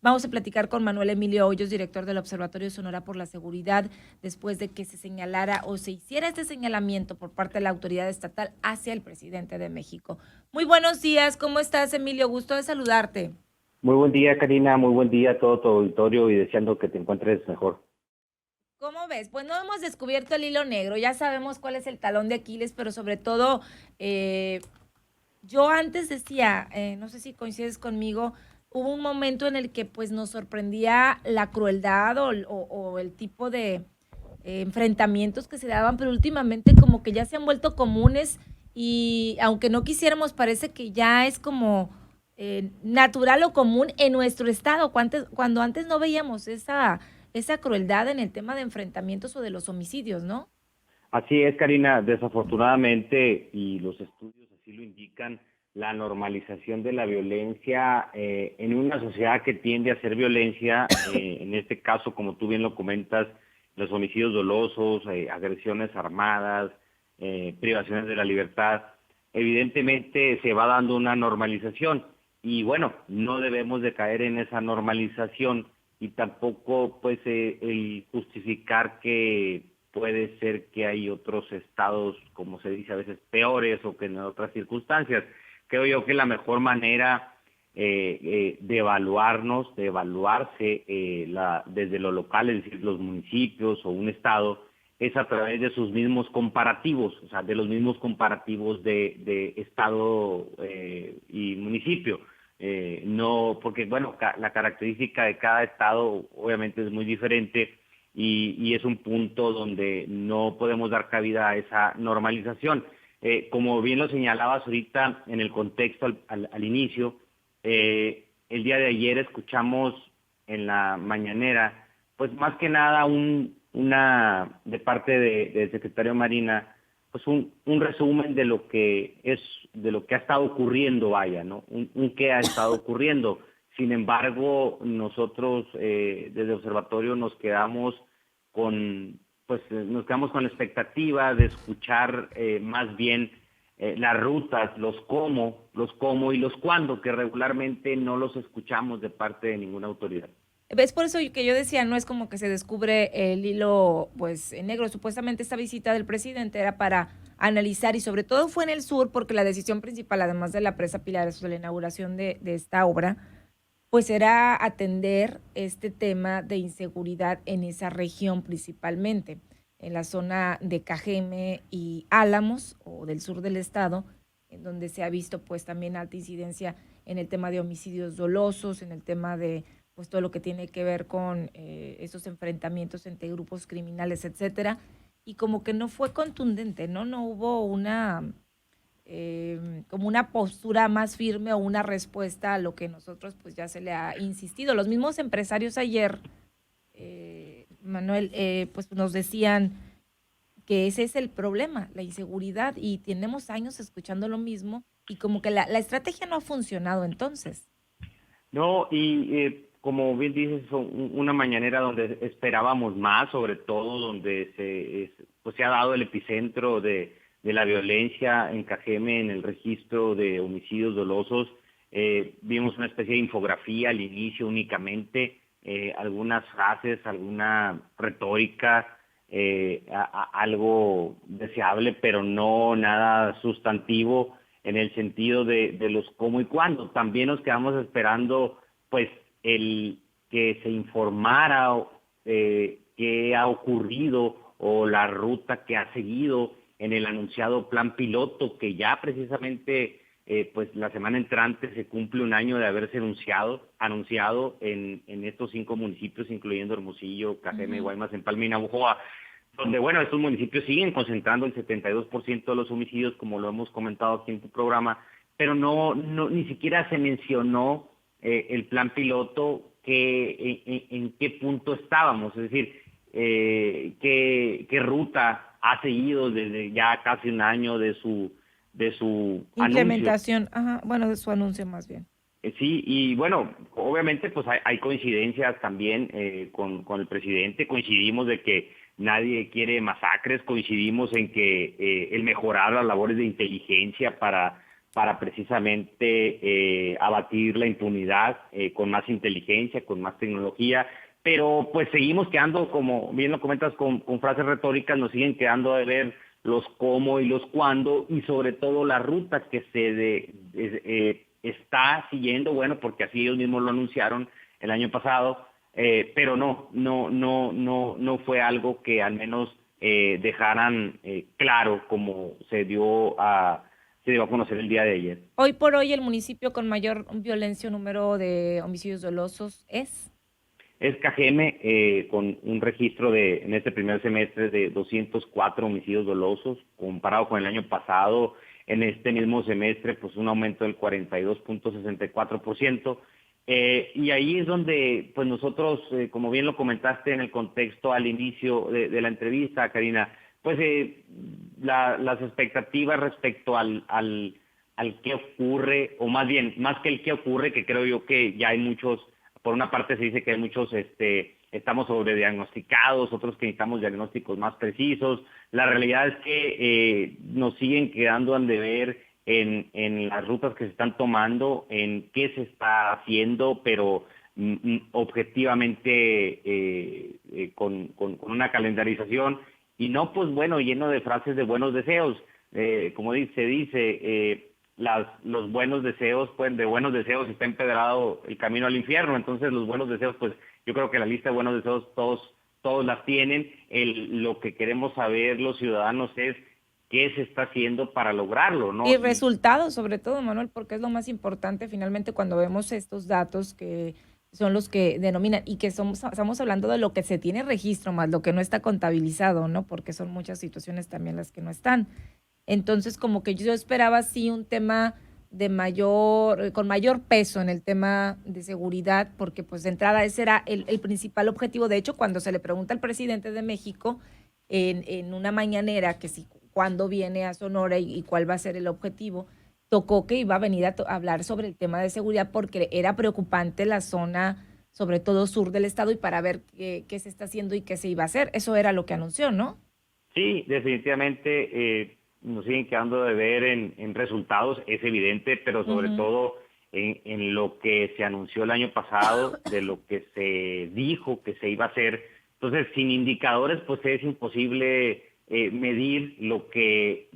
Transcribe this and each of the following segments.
Vamos a platicar con Manuel Emilio Hoyos, director del Observatorio Sonora por la Seguridad, después de que se señalara o se hiciera este señalamiento por parte de la autoridad estatal hacia el presidente de México. Muy buenos días, ¿cómo estás, Emilio? Gusto de saludarte. Muy buen día, Karina, muy buen día a todo tu auditorio y deseando que te encuentres mejor. ¿Cómo ves? Pues no hemos descubierto el hilo negro, ya sabemos cuál es el talón de Aquiles, pero sobre todo, yo antes decía, no sé si coincides conmigo, hubo un momento en el que pues nos sorprendía la crueldad o el tipo de enfrentamientos que se daban, pero últimamente como que ya se han vuelto comunes y aunque no quisiéramos, parece que ya es como natural o común en nuestro estado, cuando antes no veíamos esa crueldad en el tema de enfrentamientos o de los homicidios, ¿no? Así es, Karina, desafortunadamente, y los estudios así lo indican, la normalización de la violencia en una sociedad que tiende a hacer violencia, en este caso, como tú bien lo comentas, los homicidios dolosos, agresiones armadas, privaciones de la libertad, evidentemente se va dando una normalización y bueno, no debemos de caer en esa normalización y tampoco pues el justificar que puede ser que hay otros estados, como se dice a veces, peores o que en otras circunstancias. Creo yo que la mejor manera de evaluarnos, de evaluarse desde lo local, es decir, los municipios o un estado, es a través de sus mismos comparativos, o sea, de los mismos comparativos de estado y municipio. No, porque bueno, la característica de cada estado obviamente es muy diferente y es un punto donde no podemos dar cabida a esa normalización. Como bien lo señalabas ahorita en el contexto al inicio, el día de ayer escuchamos en la mañanera, pues más que nada una de parte del secretario Marina, pues un resumen de lo que es, de lo que ha estado ocurriendo, vaya, ¿no? Un qué ha estado ocurriendo. Sin embargo, nosotros desde Observatorio nos quedamos con la expectativa de escuchar más bien las rutas, los cómo y los cuándo, que regularmente no los escuchamos de parte de ninguna autoridad. ¿Ves? Por eso que yo decía, no es como que se descubre el hilo pues en negro. Supuestamente esta visita del presidente era para analizar y sobre todo fue en el sur porque la decisión principal, además de la presa Pilares, de la inauguración de esta obra, pues era atender este tema de inseguridad en esa región principalmente, en la zona de Cajeme y Álamos o del sur del estado, en donde se ha visto pues también alta incidencia en el tema de homicidios dolosos, en el tema de pues todo lo que tiene que ver con esos enfrentamientos entre grupos criminales, etcétera, y como que no fue contundente, ¿no? No hubo como una postura más firme o una respuesta a lo que nosotros pues ya se le ha insistido. Los mismos empresarios ayer, Manuel, pues nos decían que ese es el problema, la inseguridad, y tenemos años escuchando lo mismo y como que la estrategia no ha funcionado entonces. No, y como bien dices, una mañanera donde esperábamos más, sobre todo donde pues se ha dado el epicentro de la violencia en Cajeme, en el registro de homicidios dolosos. Vimos una especie de infografía al inicio únicamente, algunas frases, alguna retórica, algo deseable, pero no nada sustantivo en el sentido de los cómo y cuándo. También nos quedamos esperando, pues, el que se informara qué ha ocurrido o la ruta que ha seguido en el anunciado plan piloto, que ya precisamente, pues, la semana entrante se cumple un año de haberse anunciado en estos 5 municipios, incluyendo Hermosillo, Cajeme, Ujú. Guaymas, Empalme y Navojoa, donde, bueno, estos municipios siguen concentrando el 72% de los homicidios, como lo hemos comentado aquí en tu programa, pero ni siquiera se mencionó el plan piloto, en qué punto estábamos, es decir, qué ruta ha seguido desde ya casi un año de su anuncio. Implementación, ajá, bueno, de su anuncio más bien. Sí, y bueno, obviamente pues hay coincidencias también con el presidente, coincidimos de que nadie quiere masacres, coincidimos en que el mejorar las labores de inteligencia para precisamente abatir la impunidad con más inteligencia, con más tecnología, pero pues seguimos quedando, como bien lo comentas, con frases retóricas, nos siguen quedando a ver los cómo y los cuándo, y sobre todo las rutas que está siguiendo, bueno, porque así ellos mismos lo anunciaron el año pasado, pero no fue algo que al menos dejaran claro como se dio a conocer el día de ayer. Hoy por hoy el municipio con mayor violencia o número de homicidios dolosos Es Cajeme, con un registro en este primer semestre de 204 homicidios dolosos, comparado con el año pasado, en este mismo semestre, pues un aumento del 42.64%. Y ahí es donde, pues nosotros, como bien lo comentaste en el contexto al inicio de la entrevista, Karina, pues las expectativas respecto al qué ocurre, o más bien, más que el qué ocurre, que creo yo que ya hay muchos. Por una parte se dice que hay muchos, estamos sobrediagnosticados, otros que necesitamos diagnósticos más precisos. La realidad es que nos siguen quedando al deber en las rutas que se están tomando, en qué se está haciendo, pero objetivamente con una calendarización, y no, pues bueno, lleno de frases de buenos deseos. Como se dice, los buenos deseos, pues de buenos deseos está empedrado el camino al infierno. Entonces los buenos deseos, pues yo creo que la lista de buenos deseos todos las tienen. Lo que queremos saber los ciudadanos es qué se está haciendo para lograrlo, ¿no? y resultados, sobre todo, Manuel, porque es lo más importante finalmente cuando vemos estos datos que son los que denominan y que estamos hablando de lo que se tiene registro más lo que no está contabilizado, ¿no? Porque son muchas situaciones también las que no están. Entonces, como que yo esperaba sí un tema con mayor peso en el tema de seguridad, porque pues de entrada ese era el principal objetivo. De hecho, cuando se le pregunta al presidente de México en una mañanera que si cuándo viene a Sonora y cuál va a ser el objetivo, tocó que iba a venir a hablar sobre el tema de seguridad porque era preocupante la zona, sobre todo sur del estado, y para ver qué se está haciendo y qué se iba a hacer. Eso era lo que anunció, ¿no? Sí, definitivamente nos siguen quedando de ver en resultados, es evidente, pero sobre Ujú. todo en lo que se anunció el año pasado, de lo que se dijo que se iba a hacer. Entonces, sin indicadores, pues es imposible medir lo que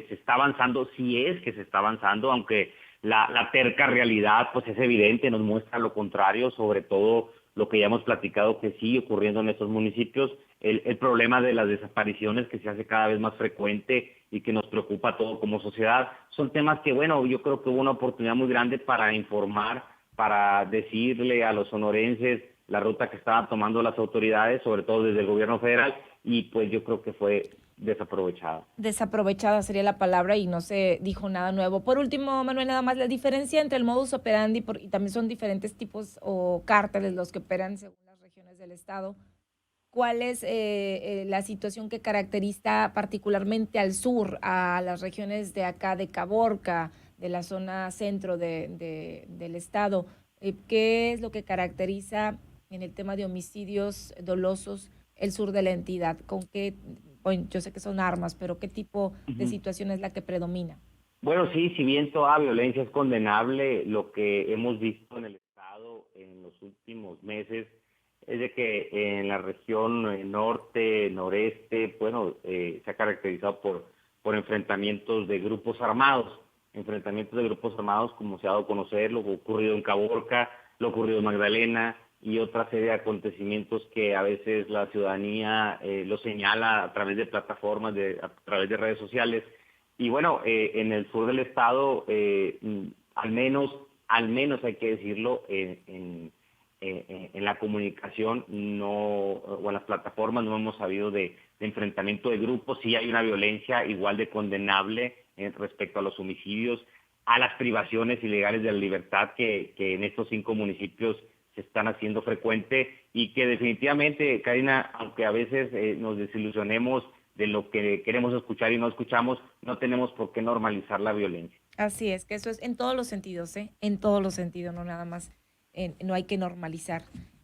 se está avanzando, si es que se está avanzando, aunque la terca realidad, pues es evidente, nos muestra lo contrario, sobre todo lo que ya hemos platicado que sigue ocurriendo en estos municipios, el problema de las desapariciones que se hace cada vez más frecuente y que nos preocupa a todo como sociedad. Son temas que, bueno, yo creo que hubo una oportunidad muy grande para informar, para decirle a los sonorenses la ruta que estaban tomando las autoridades, sobre todo desde el gobierno federal, y pues yo creo que fue desaprovechada. Desaprovechada sería la palabra y no se dijo nada nuevo. Por último, Manuel, nada más la diferencia entre el modus operandi y también son diferentes tipos o cárteles los que operan según las regiones del estado. ¿Cuál es la situación que caracteriza particularmente al sur, a las regiones de acá de Caborca, de la zona centro del estado? ¿Qué es lo que caracteriza en el tema de homicidios dolosos el sur de la entidad? ¿Con qué, bueno, yo sé que son armas, pero qué tipo de Ujú. situación es la que predomina? Bueno, sí, si bien toda violencia es condenable, lo que hemos visto en el Estado en los últimos meses es de que en la región norte, noreste, bueno, se ha caracterizado por enfrentamientos de grupos armados como se ha dado a conocer, lo ocurrido en Caborca, lo ocurrido en Magdalena y otra serie de acontecimientos que a veces la ciudadanía lo señala a través de plataformas, a través de redes sociales. Y bueno, en el sur del estado, al menos hay que decirlo, en la comunicación o en las plataformas no hemos sabido de enfrentamiento de grupos. Sí hay una violencia igual de condenable respecto a los homicidios, a las privaciones ilegales de la libertad que en estos 5 municipios se están haciendo frecuente, y que definitivamente, Karina, aunque a veces nos desilusionemos de lo que queremos escuchar y no escuchamos, no tenemos por qué normalizar la violencia. Así es, que eso es en todos los sentidos, ¿eh? En todos los sentidos, no nada más, no hay que normalizar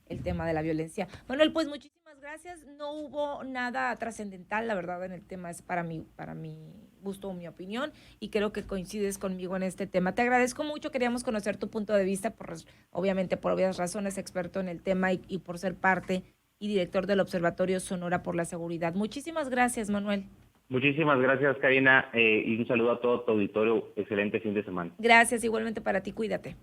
el tema de la violencia. Manuel, pues muchísimas gracias. No hubo nada trascendental, la verdad, en el tema es para mi gusto mi opinión y creo que coincides conmigo en este tema. Te agradezco mucho, queríamos conocer tu punto de vista, obviamente por obvias razones, experto en el tema y por ser parte y director del Observatorio Sonora por la Seguridad. Muchísimas gracias, Manuel. Muchísimas gracias, Karina, y un saludo a todo tu auditorio. Excelente fin de semana. Gracias, igualmente para ti, cuídate.